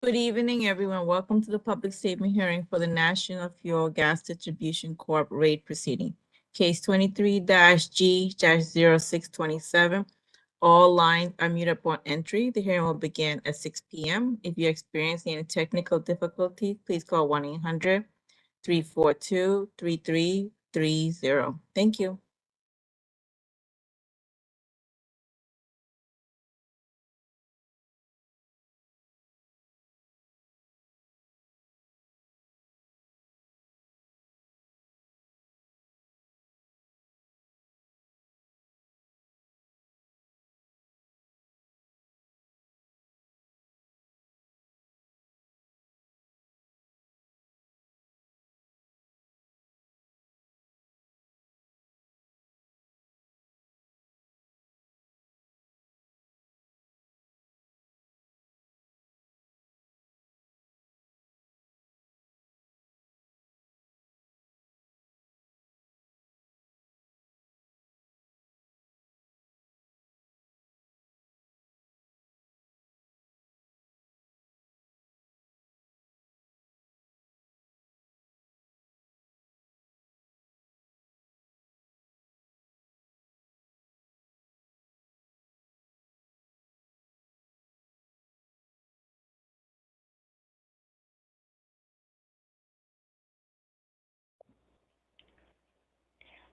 Good evening, everyone. Welcome to the public statement hearing for the National Fuel Gas Distribution Corp. rate proceeding. Case 23-G-0627. All lines are muted upon entry. The hearing will begin at 6 p.m. If you're experiencing any technical difficulties, please call 1-800-342-3330. Thank you.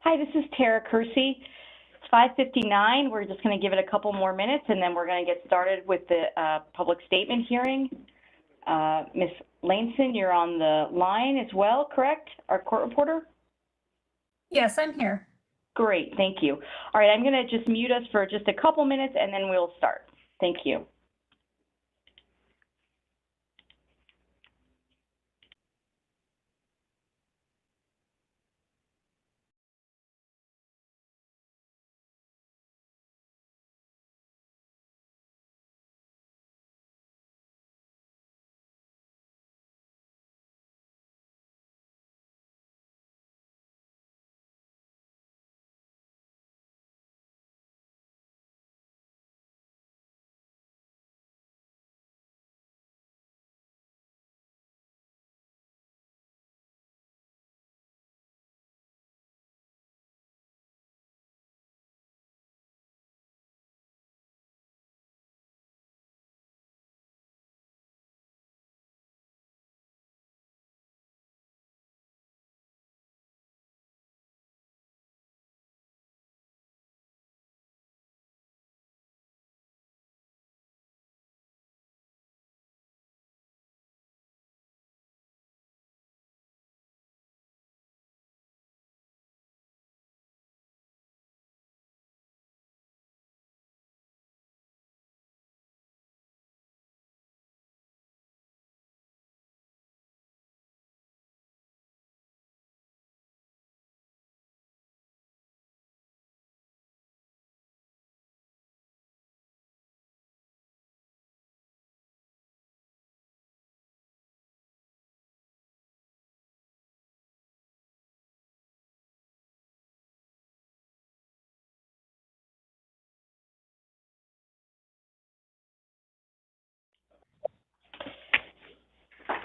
Hi, this is Tara Kersey. It's 5:59. We're just going to give it a couple more minutes, and then we're going to get started with the public statement hearing. Ms. Laneson, you're on the line as well, correct? Our court reporter? Yes, I'm here. Great, thank you. All right, I'm going to just mute us for just a couple minutes, and then we'll start. Thank you.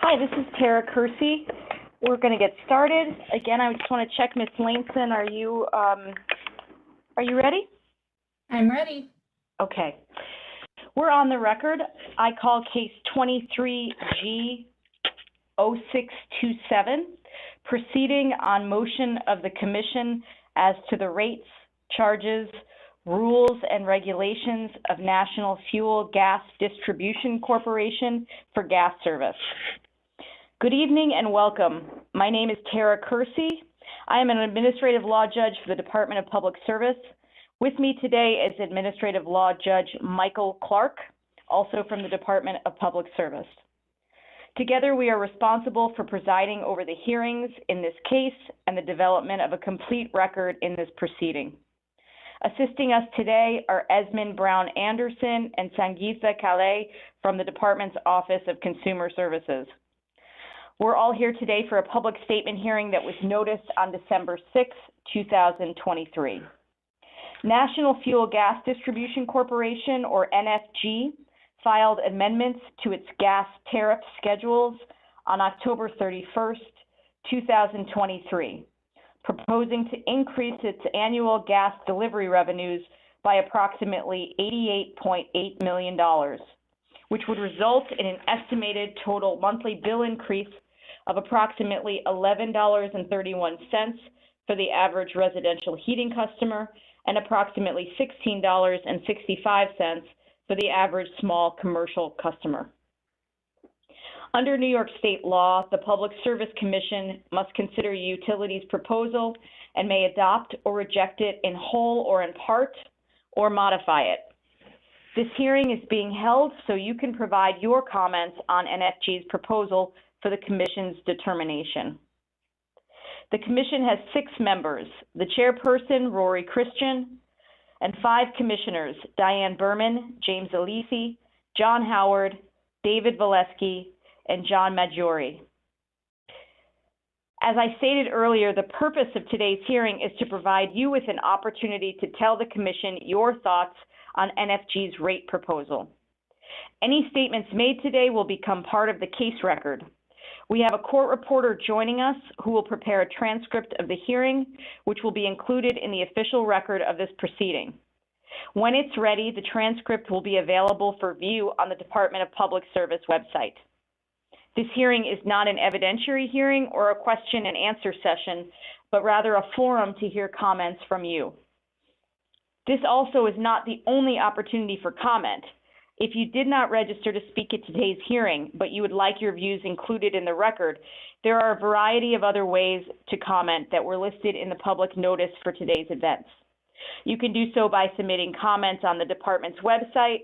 Hi, this is Tara Kersey. We're going to get started. Again, I just want to check, Ms. Laneson, are you ready? I'm ready. Okay. We're on the record. I call case 23G-0627, proceeding on motion of the Commission as to the rates, charges, rules, and regulations of National Fuel Gas Distribution Corporation for gas service. Good evening and welcome. My name is Tara Kersey. I am an administrative law judge for the Department of Public Service. With me today is Administrative Law Judge Michael Clark, also from the Department of Public Service. Together, we are responsible for presiding over the hearings in this case and the development of a complete record in this proceeding. Assisting us today are Esmond Brown Anderson and Sangeetha Calais from the Department's Office of Consumer Services. We're all here today for a public statement hearing that was noticed on December 6, 2023. National Fuel Gas Distribution Corporation, or NFG, filed amendments to its gas tariff schedules on October 31st, 2023, proposing to increase its annual gas delivery revenues by approximately $88.8 million, which would result in an estimated total monthly bill increase of approximately $11.31 for the average residential heating customer and approximately $16.65 for the average small commercial customer. Under New York State law, the Public Service Commission must consider a utility's proposal and may adopt or reject it in whole or in part, or modify it. This hearing is being held so you can provide your comments on NFG's proposal for the Commission's determination. The Commission has 6 members, the chairperson, Rory Christian, and 5 commissioners, Diane Berman, James Alisi, John Howard, David Valesky, and John Maggiore. As I stated earlier, the purpose of today's hearing is to provide you with an opportunity to tell the Commission your thoughts on NFG's rate proposal. Any statements made today will become part of the case record. We have a court reporter joining us who will prepare a transcript of the hearing, which will be included in the official record of this proceeding. When it's ready, the transcript will be available for view on the Department of Public Service website. This hearing is not an evidentiary hearing or a question and answer session, but rather a forum to hear comments from you. This also is not the only opportunity for comment. If you did not register to speak at today's hearing, but you would like your views included in the record, there are a variety of other ways to comment that were listed in the public notice for today's events. You can do so by submitting comments on the department's website,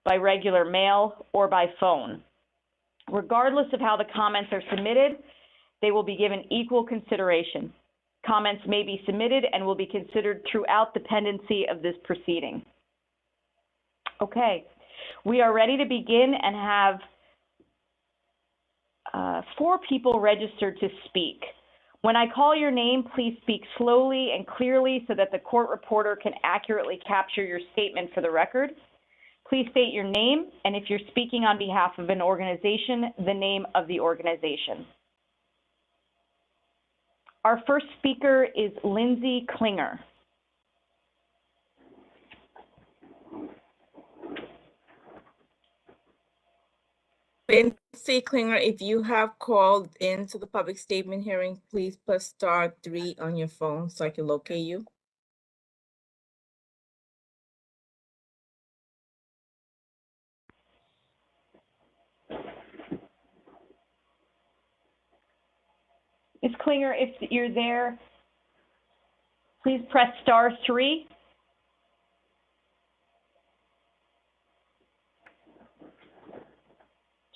by regular mail, or by phone. Regardless of how the comments are submitted, they will be given equal consideration. Comments may be submitted and will be considered throughout the pendency of this proceeding. Okay, we are ready to begin and have 4 people registered to speak. When I call your name, please speak slowly and clearly so that the court reporter can accurately capture your statement for the record. Please state your name, and if you're speaking on behalf of an organization, the name of the organization. Our first speaker is Lindsay Klinger. Lindsay Klinger, if you have called into the public statement hearing, please press *3 on your phone so I can locate you. Ms. Klinger, if you're there, please press *3.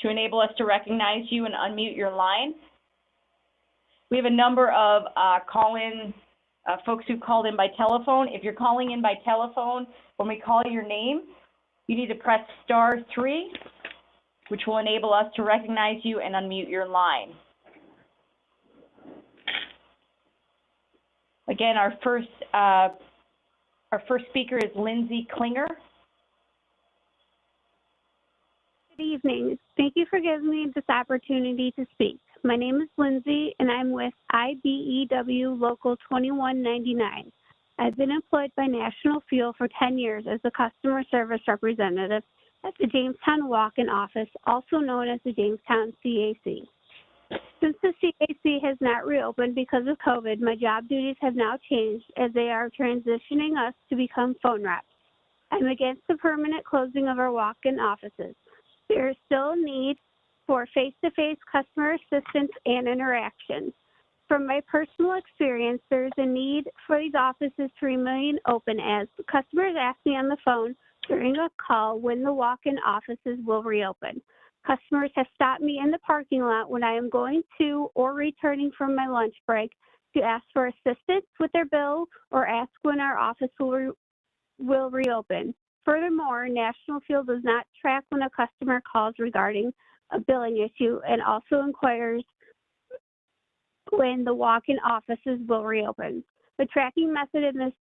To enable us to recognize you and unmute your line. We have a number of folks who called in by telephone. If you're calling in by telephone, when we call your name, you need to press *3, which will enable us to recognize you and unmute your line. Again, our first speaker is Lindsay Klinger. Good evening. Thank you for giving me this opportunity to speak. My name is Lindsay, and I'm with IBEW Local 2199. I've been employed by National Fuel for 10 years as a customer service representative at the Jamestown Walk-in office, also known as the Jamestown CAC. Since the CAC has not reopened because of COVID, my job duties have now changed as they are transitioning us to become phone reps. I'm against the permanent closing of our walk-in offices. There is still a need for face-to-face customer assistance and interaction. From my personal experience, there's a need for these offices to remain open as customers ask me on the phone during a call when the walk-in offices will reopen. Customers have stopped me in the parking lot when I am going to or returning from my lunch break to ask for assistance with their bill or ask when our office will reopen. Furthermore, National Fuel does not track when a customer calls regarding a billing issue and also inquires when the walk-in offices will reopen. The tracking method in this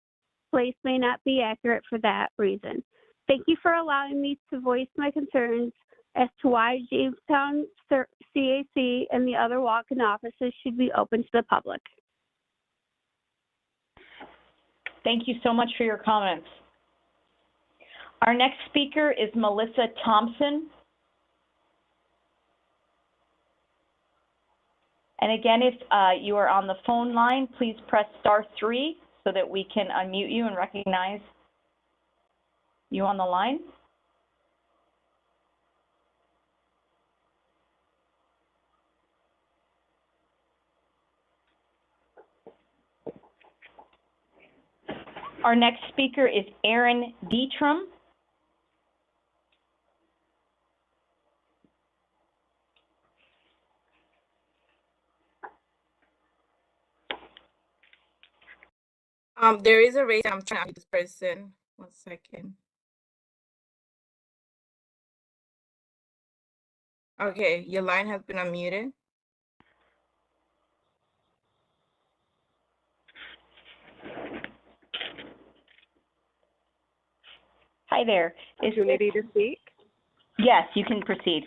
place may not be accurate for that reason. Thank you for allowing me to voice my concerns as to why Jamestown CAC and the other walk-in offices should be open to the public. Thank you so much for your comments. Our next speaker is Melissa Thompson. And again, if you are on the phone line, please press *3 so that we can unmute you and recognize you on the line. Our next speaker is Aaron Dietram. There is a raise. I'm trying to unmute this person. 1 second. Okay, your line has been unmuted. Hi there. Opportunity to speak. Yes, you can proceed.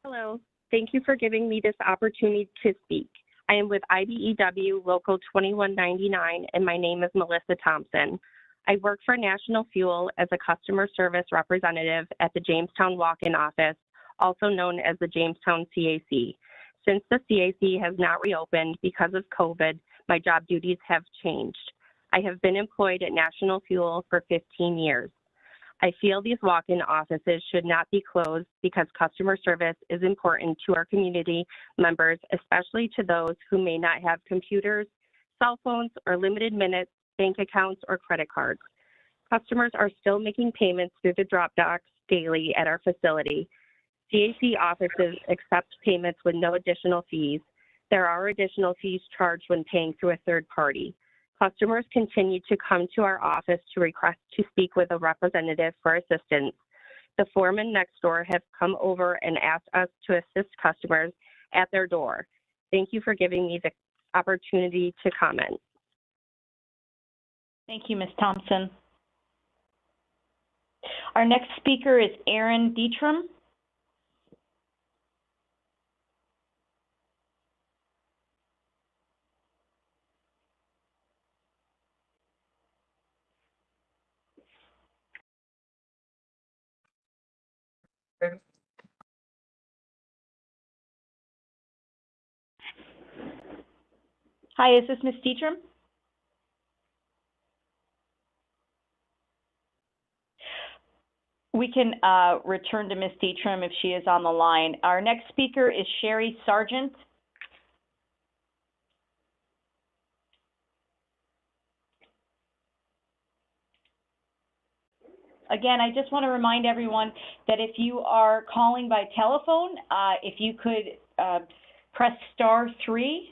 Hello. Thank you for giving me this opportunity to speak. I am with IBEW Local 2199, and my name is Melissa Thompson. I work for National Fuel as a customer service representative at the Jamestown walk-in office, also known as the Jamestown CAC. Since the CAC has not reopened because of COVID, my job duties have changed. I have been employed at National Fuel for 15 years. I feel these walk-in offices should not be closed because customer service is important to our community members, especially to those who may not have computers, cell phones, or limited minutes, bank accounts, or credit cards. Customers are still making payments through the drop box daily at our facility. CAC offices accept payments with no additional fees. There are additional fees charged when paying through a third party. Customers continue to come to our office to request to speak with a representative for assistance. The foreman next door have come over and asked us to assist customers at their door. Thank you for giving me the opportunity to comment. Thank you, Ms. Thompson. Our next speaker is Aaron Dietram. Hi, is this Ms. Dietram? We can return to Ms. Dietram if she is on the line. Our next speaker is Sherry Sargent. Again, I just want to remind everyone that if you are calling by telephone, if you could press *3,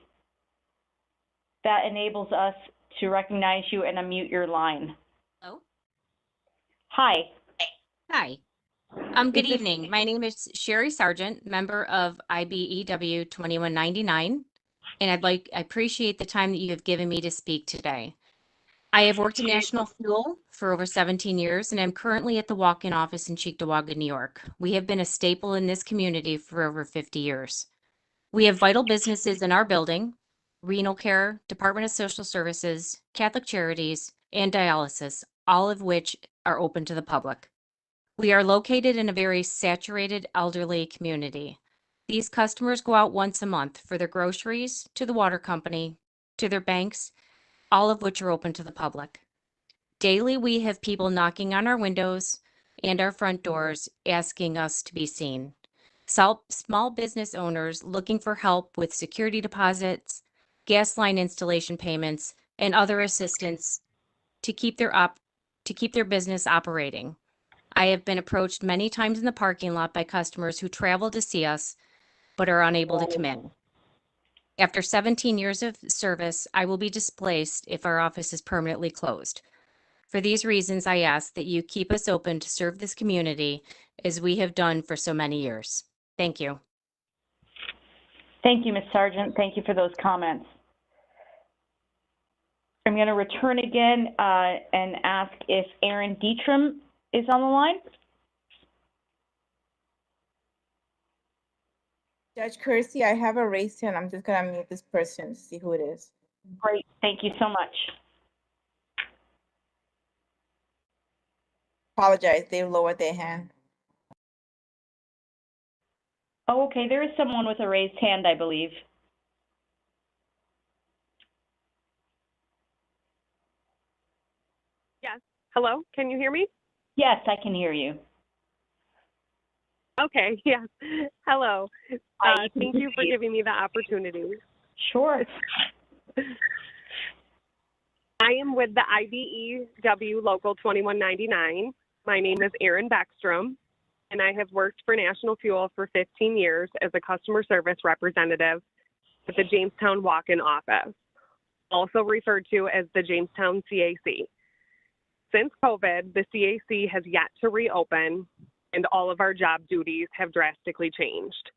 that enables us to recognize you and unmute your line. Hello. Hi. Hi. Good evening. My name is Sherry Sargent, member of IBEW 2199, and I appreciate the time that you have given me to speak today. I have worked in National Fuel for over 17 years, and I'm currently at the walk-in office in Cheektowaga, New York. We have been a staple in this community for over 50 years. We have vital businesses in our building: renal care, Department of Social Services, Catholic Charities, and dialysis, all of which are open to the public. We are located in a very saturated elderly community. These customers go out once a month for their groceries, to the water company, to their banks, all of which are open to the public. Daily, we have people knocking on our windows and our front doors asking us to be seen. Small business owners looking for help with security deposits, gas line installation payments, and other assistance to keep their business operating. I have been approached many times in the parking lot by customers who travel to see us but are unable to come in. After 17 years of service, I will be displaced if our office is permanently closed. For these reasons, I ask that you keep us open to serve this community as we have done for so many years. Thank you. Thank you, Ms. Sargent. Thank you for those comments. I'm going to return again and ask if Aaron Dietram is on the line. Judge Kersey, I have a raised hand. I'm just gonna mute this person to see who it is. Great, thank you so much. Apologize, they lowered their hand. Oh, okay, there is someone with a raised hand, I believe. Yes. Hello, can you hear me? Yes, I can hear you. Okay, yes. Hello. Thank you for giving me the opportunity. Sure. I am with the IBEW Local 2199. My name is Erin Beckstrom, and I have worked for National Fuel for 15 years as a customer service representative at the Jamestown walk-in office, also referred to as the Jamestown CAC. Since COVID, the CAC has yet to reopen, and all of our job duties have drastically changed.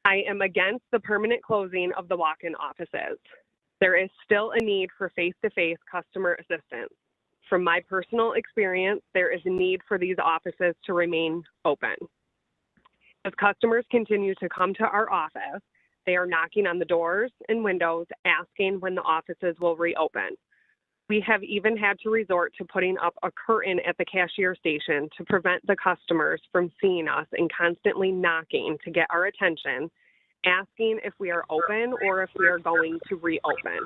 I am against the permanent closing of the walk-in offices. There is still a need for face-to-face customer assistance. From my personal experience, there is a need for these offices to remain open. As customers continue to come to our office, they are knocking on the doors and windows asking when the offices will reopen. We have even had to resort to putting up a curtain at the cashier station to prevent the customers from seeing us and constantly knocking to get our attention, asking if we are open or if we are going to reopen.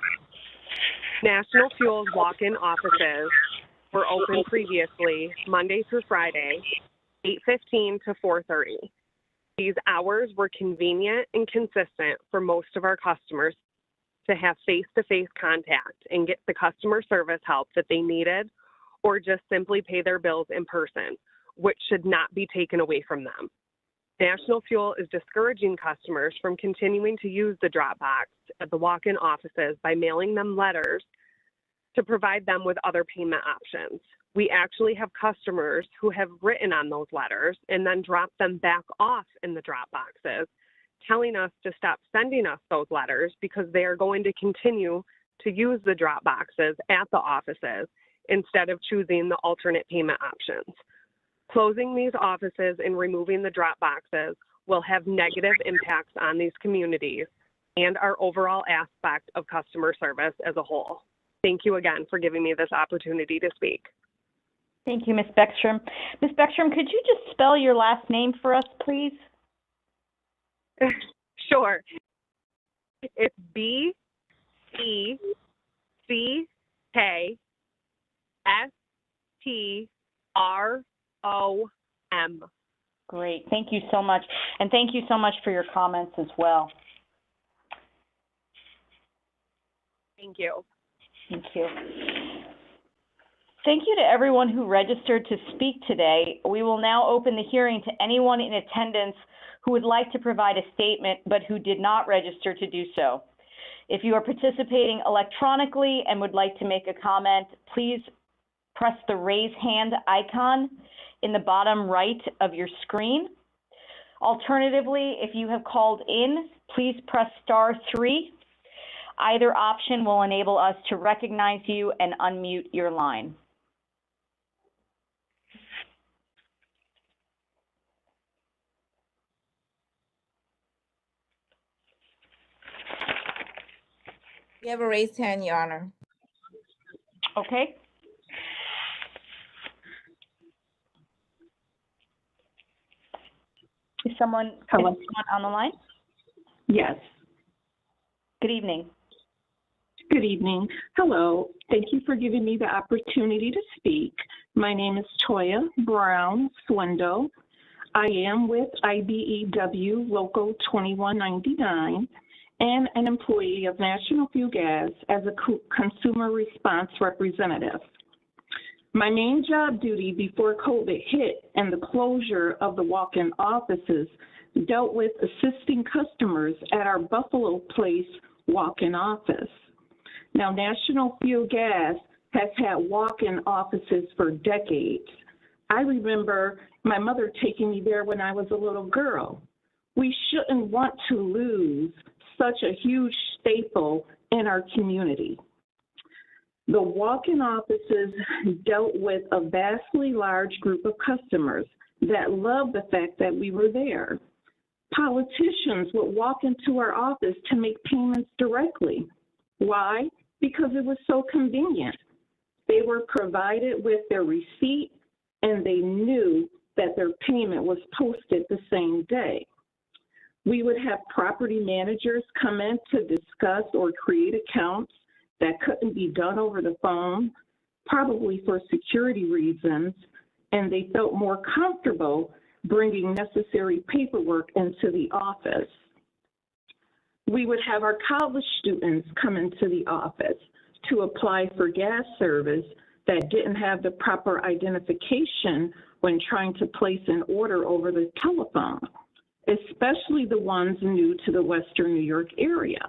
National Fuel's walk-in offices were open previously Monday through Friday, 8:15 to 4:30. These hours were convenient and consistent for most of our customers to have face-to-face contact and get the customer service help that they needed, or just simply pay their bills in person, which should not be taken away from them. National Fuel is discouraging customers from continuing to use the drop box at the walk-in offices by mailing them letters to provide them with other payment options. We actually have customers who have written on those letters and then dropped them back off in the drop boxes, telling us to stop sending us those letters because they are going to continue to use the drop boxes at the offices instead of choosing the alternate payment options. Closing these offices and removing the drop boxes will have negative impacts on these communities and our overall aspect of customer service as a whole. Thank you again for giving me this opportunity to speak. Thank you, Ms. Beckstrom. Ms. Beckstrom, could you just spell your last name for us, please? Sure. It's B-E-C-K-S-T-R-O-M. Great, thank you so much. And thank you so much for your comments as well. Thank you. Thank you. Thank you to everyone who registered to speak today. We will now open the hearing to anyone in attendance who would like to provide a statement but who did not register to do so. If you are participating electronically and would like to make a comment, please press the raise hand icon in the bottom right of your screen. Alternatively, if you have called in, please press *3. Either option will enable us to recognize you and unmute your line. You have a raised hand, Your Honor. Okay. Is someone on the line? Yes. Good evening. Good evening. Hello. Thank you for giving me the opportunity to speak. My name is Toya Brown Swindle. I am with IBEW Local 2199 and an employee of National Fuel Gas as a consumer response representative. My main job duty before COVID hit and the closure of the walk-in offices dealt with assisting customers at our Buffalo Place walk-in office. Now, National Fuel Gas has had walk-in offices for decades. I remember my mother taking me there when I was a little girl. We shouldn't want to lose such a huge staple in our community. The walk-in offices dealt with a vastly large group of customers that loved the fact that we were there. Politicians would walk into our office to make payments directly. Why? Because it was so convenient. They were provided with their receipt and they knew that their payment was posted the same day. We would have property managers come in to discuss or create accounts that couldn't be done over the phone, probably for security reasons, and they felt more comfortable bringing necessary paperwork into the office. We would have our college students come into the office to apply for gas service that didn't have the proper identification when trying to place an order over the telephone, especially the ones new to the Western New York area.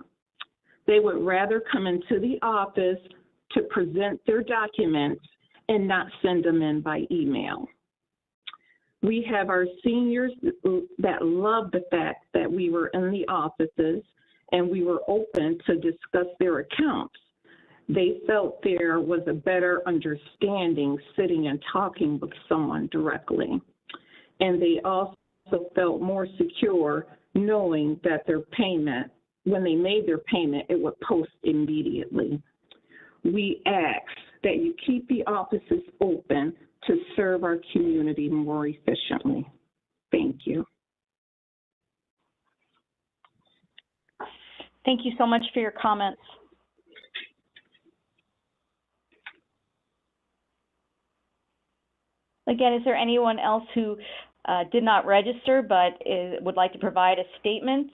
They would rather come into the office to present their documents and not send them in by email. We have our seniors that love the fact that we were in the offices and we were open to discuss their accounts. They felt there was a better understanding sitting and talking with someone directly. And they also felt more secure knowing that their payment, when they made their payment, it would post immediately. We ask that you keep the offices open to serve our community more efficiently. Thank you. Thank you so much for your comments. Again, is there anyone else who did not register but would like to provide a statement?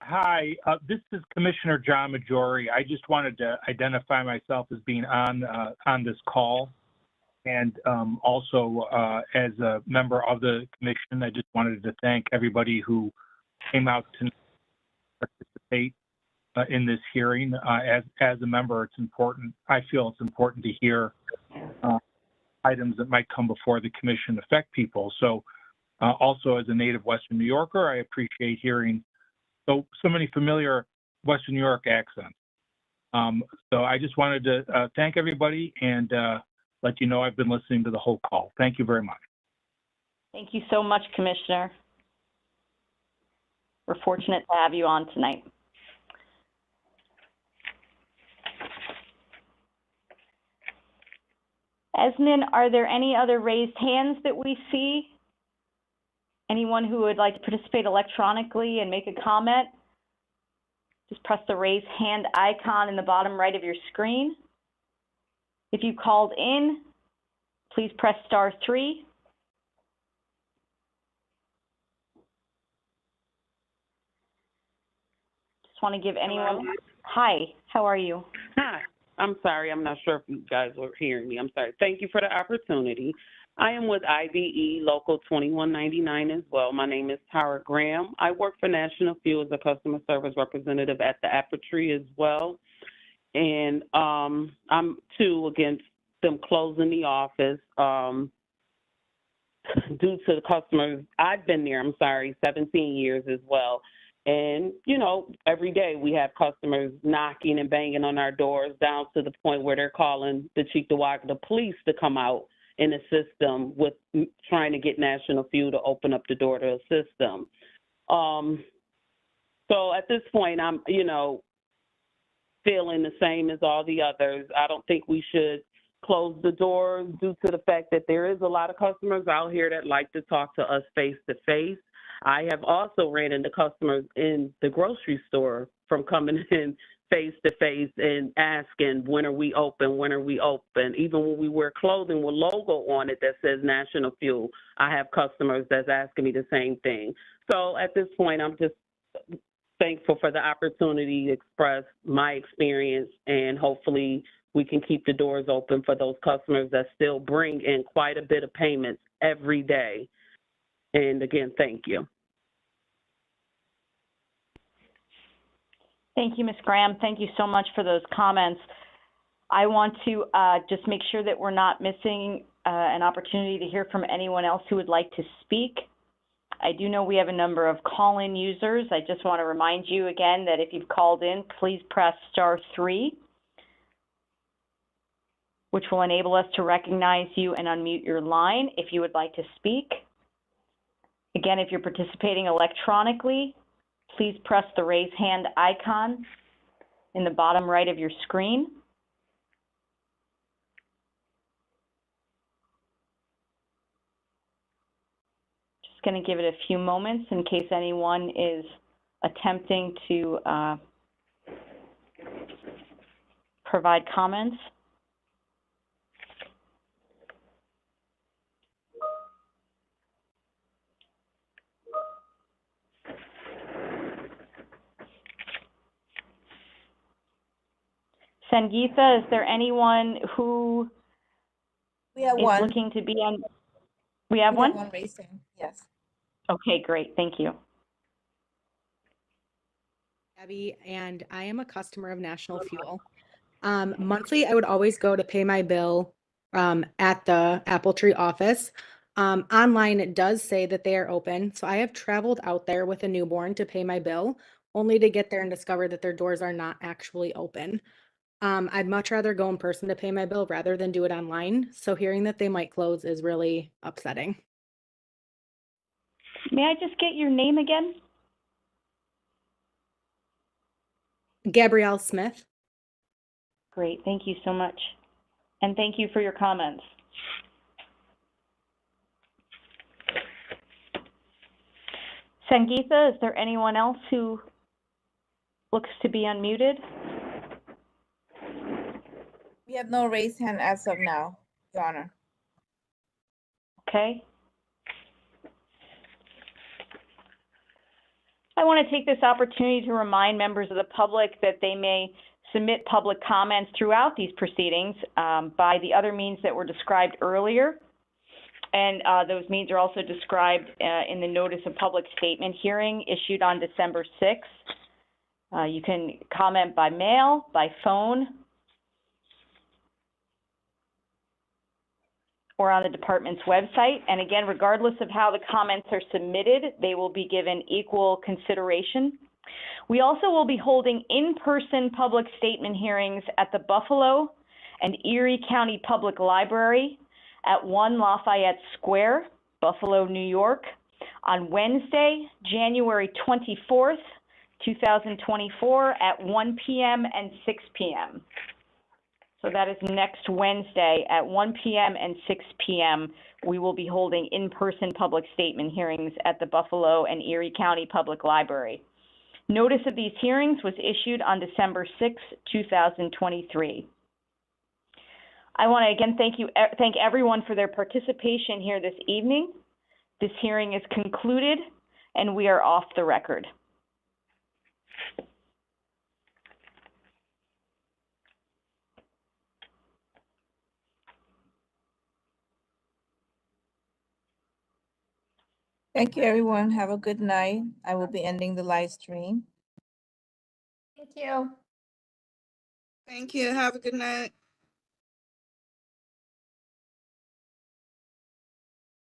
Hi, this is Commissioner John Majori. I just wanted to identify myself as being on this call, and also as a member of the commission. I just wanted to thank everybody who came out to participate in this hearing. As a member, it's important. I feel it's important to hear items that might come before the commission affect people. So, also as a native Western New Yorker, I appreciate hearing so many familiar Western New York accents. So I just wanted to thank everybody and let you know I've been listening to the whole call. Thank you very much. Thank you so much, Commissioner. We're fortunate to have you on tonight. Esmond, are there any other raised hands that we see? Anyone who would like to participate electronically and make a comment? Just press the raise hand icon in the bottom right of your screen. If you called in, please press *3. Just want to give anyone. Hello? Hi, how are you? Hi. I'm sorry. I'm not sure if you guys were hearing me. I'm sorry. Thank you for the opportunity. I am with IBE Local 2199 as well. My name is Tara Graham. I work for National Fuel as a customer service representative at the Apple Tree as well. And I'm too against them closing the office due to the customers. I've been there, 17 years as well. And, you know, every day we have customers knocking and banging on our doors down to the point where they're calling the the police to come out and assist them with trying to get National Fuel to open up the door to assist them. So at this point, I'm, feeling the same as all the others. I don't think we should close the doors due to the fact that there is a lot of customers out here that like to talk to us face to face. I have also ran into customers in the grocery store from coming in face to face and asking, when are we open? When are we open? Even when we wear clothing with logo on it that says National Fuel, I have customers that's asking me the same thing. So at this point, I'm just thankful for the opportunity to express my experience, and hopefully we can keep the doors open for those customers that still bring in quite a bit of payments every day. And again, thank you. Thank you, Ms. Graham. Thank you so much for those comments. I want to just make sure that we're not missing an opportunity to hear from anyone else who would like to speak. I do know we have a number of call-in users. I just want to remind you again that if you've called in, please press *3. which will enable us to recognize you and unmute your line if you would like to speak. Again, if you're participating electronically, please press the raise hand icon in the bottom right of your screen. Just going to give it a few moments in case anyone is attempting to provide comments. Sangeetha, is there anyone who We have is one. looking to be on? We have one? One raised hand, yes. Okay, great. Thank you. Abby, and I am a customer of National Fuel. Monthly, I would always go to pay my bill at the Apple Tree office. Online, it does say that they are open. So I have traveled out there with a newborn to pay my bill, only to get there and discover that their doors are not actually open. I'd much rather go in person to pay my bill rather than do it online. So hearing that they might close is really upsetting. May I just get your name again? Gabrielle Smith. Great, thank you so much. And thank you for your comments. Sangeetha, is there anyone else who looks to be unmuted? We have no raised hand as of now, Your Honor. Okay. I want to take this opportunity to remind members of the public that they may submit public comments throughout these proceedings by the other means that were described earlier. And those means are also described in the Notice of Public Statement hearing issued on December 6th. You can comment by mail, by phone, or on the department's website. And again, regardless of how the comments are submitted, they will be given equal consideration. We also will be holding in-person public statement hearings at the Buffalo and Erie County Public Library at 1 Lafayette Square, Buffalo, New York, on Wednesday, January 24th, 2024 at 1 p.m. and 6 p.m. So that is next Wednesday at 1 p.m. and 6 p.m. We will be holding in-person public statement hearings at the Buffalo and Erie County Public Library. Notice of these hearings was issued on December 6, 2023. I want to again thank everyone for their participation here this evening. This hearing is concluded and we are off the record. Thank you, everyone. Have a good night. I will be ending the live stream. Thank you. Thank you. Have a good night.